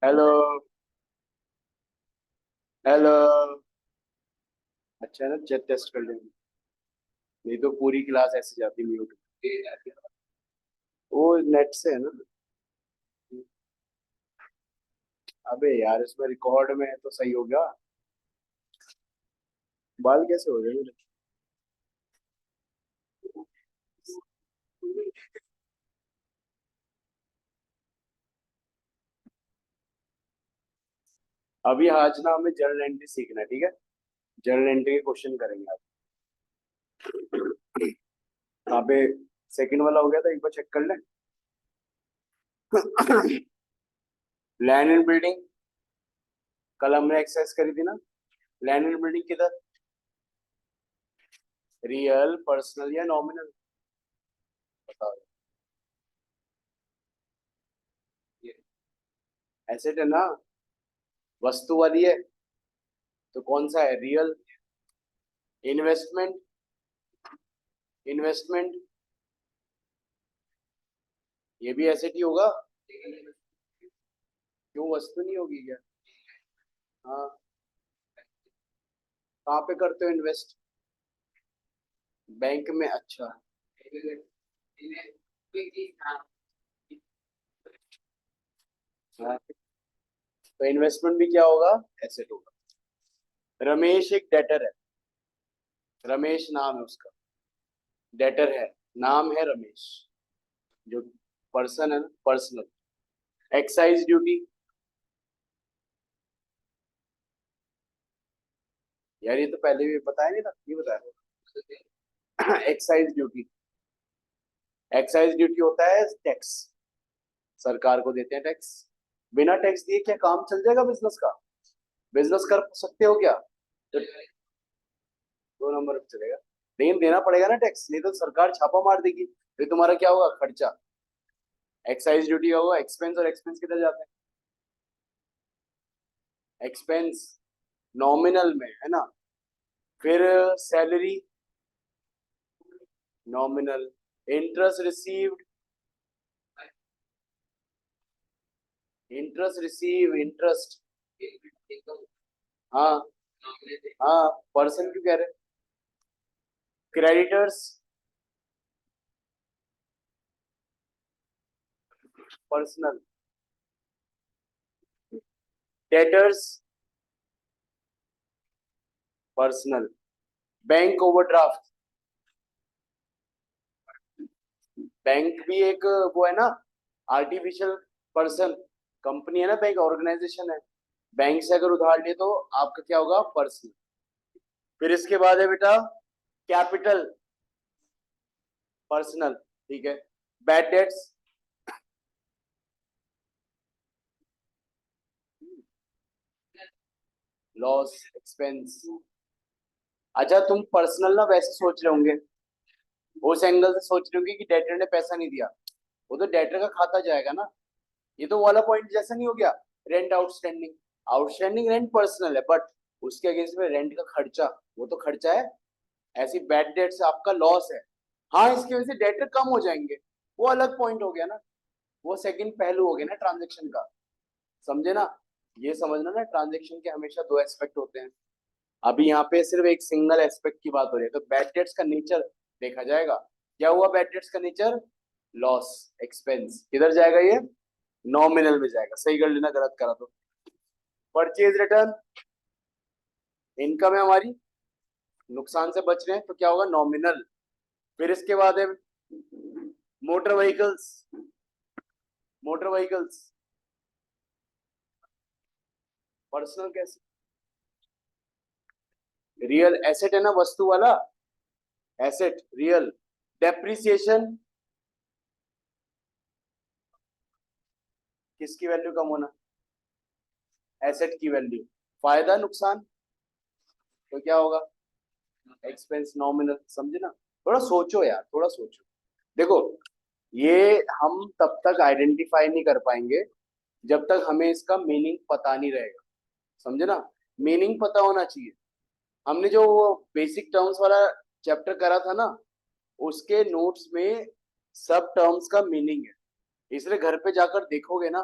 Hello. Hello. अच्छा ना, check test कर लेंगे। नहीं तो पूरी क्लास ऐसे जाती म्यूट। वो नेट से है ना। अबे यार, इसमें रिकॉर्ड में है तो सही हो गया। बाल कैसे हो गए मेरे? अभी आज ना हमें जर्नल एंट्री सीखना है, ठीक है। जर्नल एंट्री के क्वेश्चन करेंगे आज। यहाँ पे सेकंड वाला हो गया था, एक बार चेक कर ले। Land and building. कल हमने एक्सरसाइज करी थी ना। लैंड एंड बिल्डिंग किधर? रियल, पर्सनल या नॉमिनल? बताओ। एसेट है ना। वस्तु वाली है। तो कौन सा है, रियल? इन्वेस्टमेंट। इन्वेस्टमेंट। ये भी एसेट ही होगा। क्यों, वस्तु नहीं होगी क्या? हाँ। कहाँ पे करते हो इन्वेस्ट? बैंक में, अच्छा। हाँ, तो इन्वेस्टमेंट भी क्या होगा? एसेट होगा। रमेश एक डेटर है। रमेश नाम है उसका। डेटर है। नाम है रमेश। जो पर्सन है ना, पर्सनल। Excise duty. यार ये तो पहले भी बताया नहीं था, ये बताया। Excise duty. एक्साइज ड्यूटी होता है टैक्स। सरकार को देते हैं टैक्स। बिना टैक्स दिए क्या काम चल जाएगा बिजनेस का? बिजनेस कर सकते हो क्या? तो 2 नंबर पे चलेगा। लेकिन देना पड़ेगा ना टैक्स, नहीं तो सरकार छापा मार देगी, फिर तुम्हारा क्या होगा, खर्चा। एक्साइज ड्यूटी का होगा एक्सपेंस, और एक्सपेंस किधर जाते हैं? एक्सपेंस नॉमिनल में है ना। फिर salary, nominal. Interest received. Interest receive, interest. हाँ। हाँ, पर्सन क्यों कह रहे? Creditors. Personal. Debtors. Personal. Bank overdraft. Bank भी एक वो है ना, आर्टिफिशियल पर्सन। कंपनी है ना, बैंक ऑर्गेनाइजेशन है। बैंक से अगर उधार लिए तो आपका क्या होगा, पर्सनल। फिर इसके बाद है बेटा कैपिटल। पर्सनल। ठीक है। Bad debts. Loss, expense. अच्छा, तुम पर्सनल ना वैसे सोच रहे होंगे, उस एंगल से सोच रहे होंगे कि डेटर ने पैसा नहीं दिया। वो तो डेटर का खाता जाएगा ना। ये तो वो वाला पॉइंट जैसा नहीं हो गया? Rent outstanding. Outstanding rent personal है, बट उसके अगेंस्ट में रेंट का खर्चा, वो तो खर्चा है। ऐसी बैड डेट से आपका लॉस है। हाँ, इसकी वजह से डेटर कम हो जाएंगे। वो अलग पॉइंट हो गया ना। वो सेकंड पहलू हो गया ना ट्रांजेक्शन का। समझे ना? ये समझना ना, ट्रांजेक्शन के हमेशा दो एस्पेक्ट होते हैं। अभी यहाँ पे सिर्फ एक सिंगल एस्पेक्ट की बात हो रही है, तो बैड डेट्स का नेचर देखा जाएगा। क्या हुआ बैड डेट्स का नेचर? Loss, expense. किधर जाएगा ये? नॉमिनल में जाएगा। सही कर लेना, गलत करा तो। Purchase return. इनकम है हमारी, नुकसान से बच रहे हैं, तो क्या होगा, नॉमिनल। फिर इसके बाद है motor vehicles. Motor vehicles personal कैसे? रियल एसेट है ना, वस्तु वाला। Asset real. डेप्रिसिएशन। किसकी वैल्यू कम होना? एसेट की वैल्यू। फायदा नुकसान, तो क्या होगा? Expense, nominal. समझे ना? थोड़ा सोचो यार, थोड़ा सोचो। देखो, ये हम तब तक आइडेंटिफाई नहीं कर पाएंगे जब तक हमें इसका मीनिंग पता नहीं रहेगा। समझे ना? मीनिंग पता होना चाहिए। हमने जो बेसिक टर्म्स वाला चैप्टर करा था ना, उसके नोट्स में सब टर्म्स का मीनिंग है। इसलिए घर पे जाकर देखोगे ना,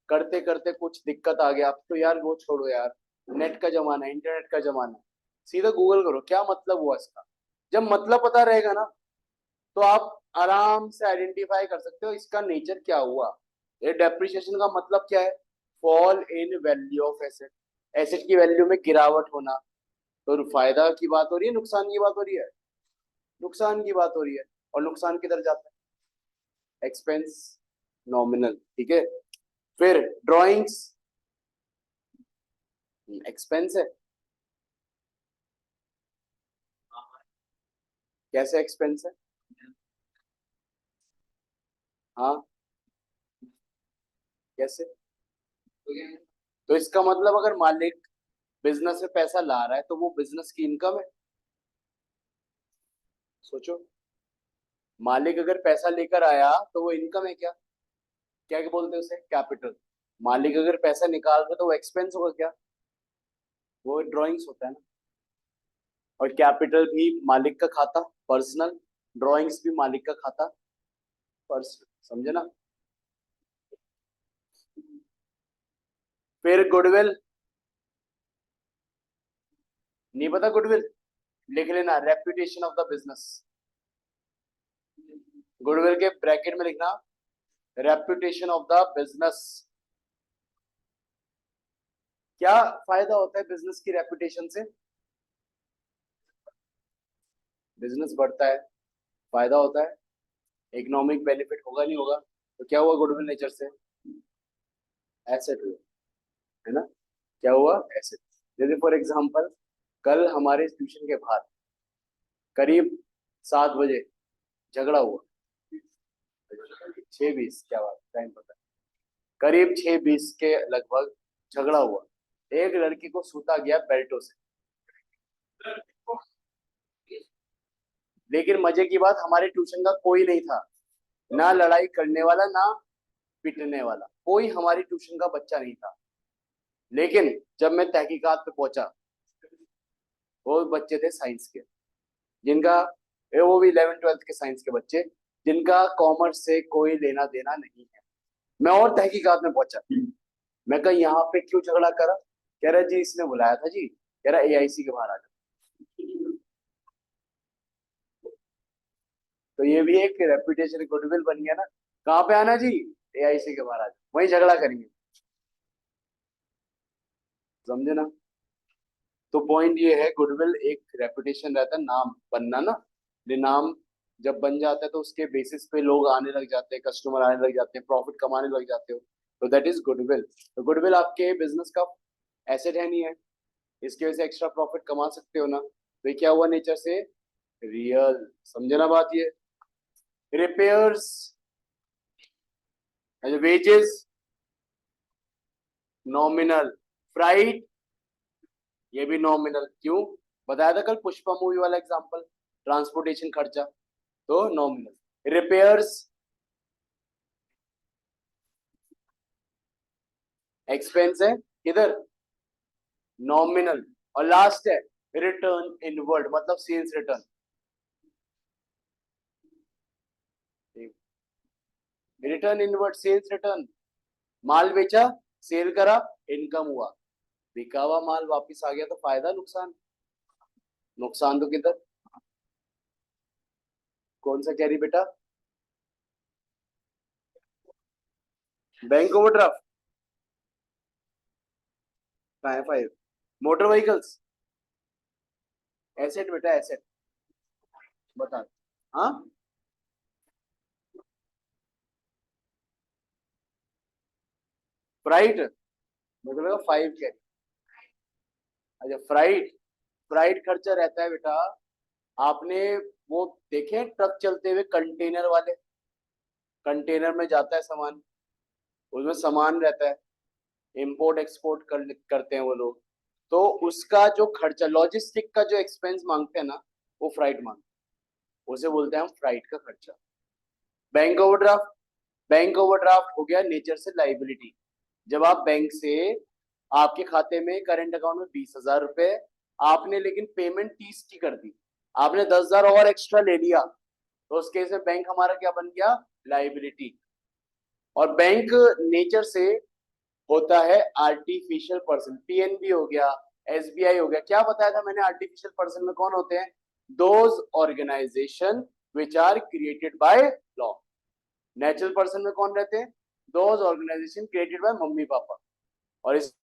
करते करते कुछ दिक्कत आ गया, अब तो यार वो छोड़ो यार, नेट का जमाना है, इंटरनेट का जमाना है, सीधा गूगल करो क्या मतलब हुआ इसका। जब मतलब पता रहेगा ना, तो आप आराम से आइडेंटिफाई कर सकते हो इसका नेचर क्या हुआ। ये डेप्रिसिएशन का मतलब क्या है? Fall in value of asset, asset की वैल्यू में गिरावट होना। तो फायदा की बात हो रही है, नुकसान की बात हो रही है? नुकसान की बात हो रही है। और नुकसान किधर जाता है? एक्सपेंस, नॉमिनल, ठीक है। फिर ड्राइंग्स, एक्सपेंस है। कैसे एक्सपेंस है? हाँ, कैसे? तो इसका मतलब अगर मालिक बिजनेस में पैसा ला रहा है तो वो बिजनेस की इनकम है। सोचो, मालिक अगर पैसा लेकर आया तो वो इनकम है क्या? क्या बोलते हैं उसे? कैपिटल। मालिक अगर पैसा निकाल रहा है तो वो एक्सपेंस होगा क्या? वो ड्राइंग्स होता है ना। और कैपिटल भी मालिक का खाता, पर्सनल। ड्राइंग्स भी मालिक का खाता, पर्सनल। समझे ना? फिर गुडविल, नहीं पता गुडविल? लिख लेना, reputation of the business. Goodwill के ब्रैकेट में लिखना, रेपुटेशन ऑफ द बिजनेस। क्या फायदा होता है बिजनेस की रेपुटेशन से? बिजनेस बढ़ता है, फायदा होता है, इकोनॉमिक बेनिफिट होगा नहीं होगा? तो क्या हुआ गुडविल नेचर से? एसेट हुआ, है ना? क्या हुआ? एसेट। जैसे फॉर एग्जांपल, कल हमारे ट्यूशन के बाहर करीब 7 बजे झगड़ा हुआ। 6:20, क्या बात, टाइम पता है। करीब 6:20 के लगभग झगड़ा हुआ। एक लड़की को सूता गया बेल्टों से। लेकिन मजे की बात, हमारे ट्यूशन का कोई नहीं था, ना लड़ाई करने वाला ना पिटने वाला, कोई हमारी ट्यूशन का बच्चा नहीं था। लेकिन जब मैं तहकीकात पे पहुंचा, वो बच्चे थे साइंस के, जिनका, वो भी 11वीं 12वीं के साइंस के बच्चे, जिनका कॉमर्स से कोई लेना देना नहीं है। मैं और तहकीकात में पहुंचा, मैं कहा यहाँ पे क्यों झगड़ा करा? कह रहा जी इसने बुलाया था जी, कह रहा एआईसी के बाहर आ जाओ। तो ये भी एक रेपुटेशन, गुडविल बन गया ना। कहाँ पे आना जी? एआईसी के बाहर आ जाओ, वहीं झगड़ा करेंगे। समझे ना? तो पॉइंट ये है, गुडविल एक रेपुटेशन रहता है, नाम बनना ना। ये नाम जब बन जाता है तो उसके बेसिस पे लोग आने लग जाते हैं, कस्टमर आने लग जाते हैं, प्रॉफिट कमाने लग जाते हो। तो दैट इज गुडविल। तो गुडविल आपके बिजनेस का एसेट है, नहीं है? इसकी वजह से एक्स्ट्रा प्रॉफिट कमा सकते हो ना। तो ये क्या हुआ नेचर से? रियल। समझे ना बात ये? Repairs, wages, nominal. फ्राइट, ये भी नॉमिनल। क्यों? बताया था कल पुष्पा मूवी वाला एग्जांपल, ट्रांसपोर्टेशन खर्चा, तो नॉमिनल। रिपेयर्स, एक्सपेंस है, किधर? नॉमिनल। और लास्ट है रिटर्न इनवर्ड, मतलब sales return. Return inward, sales return. माल बेचा, सेल करा, इनकम हुआ। बिका हुआ माल वापस आ गया तो फायदा, नुकसान? नुकसान तो किधर? कौन सा कैरी बेटा? बैंक ओवरड्राफ्ट कहाँ है? 5। मोटर व्हीकल्स, एसेट बेटा, एसेट। बता। हाँ, फ्राइट, मेरे को लगा 5 कैरी। अच्छा, फ्राइट। फ्राइट खर्चा रहता है बेटा। आपने वो देखे हैं ट्रक चलते हुए, कंटेनर वाले? कंटेनर में जाता है सामान, उसमें सामान रहता है, इंपोर्ट एक्सपोर्ट करते हैं वो लोग। तो उसका जो खर्चा, लॉजिस्टिक का जो एक्सपेंस मांगते हैं ना, वो फ्राइट मांगते हैं, उसे बोलते हैं हम फ्राइट का खर्चा। बैंक ओवरड्राफ्ट, बैंक ओवरड्राफ्ट हो गया नेचर से लाइबिलिटी। जब आप बैंक से, आपके खाते में करंट अकाउंट में 20,000 रुपए, आपने लेकिन पेमेंट 30 की कर दी, आपने 10,000 और एक्स्ट्रा ले लिया, तो उस केस में बैंक हमारा क्या बन गया? लाइबिलिटी। और बैंक नेचर से होता है आर्टिफिशियल पर्सन। पीएनबी हो गया, एसबीआई हो गया। क्या बताया था मैंने आर्टिफिशियल पर्सन में कौन होते हैं? Those organisation which are created by law. Natural person में कौन रहते हैं? Those organisation created by mummy papa. और इस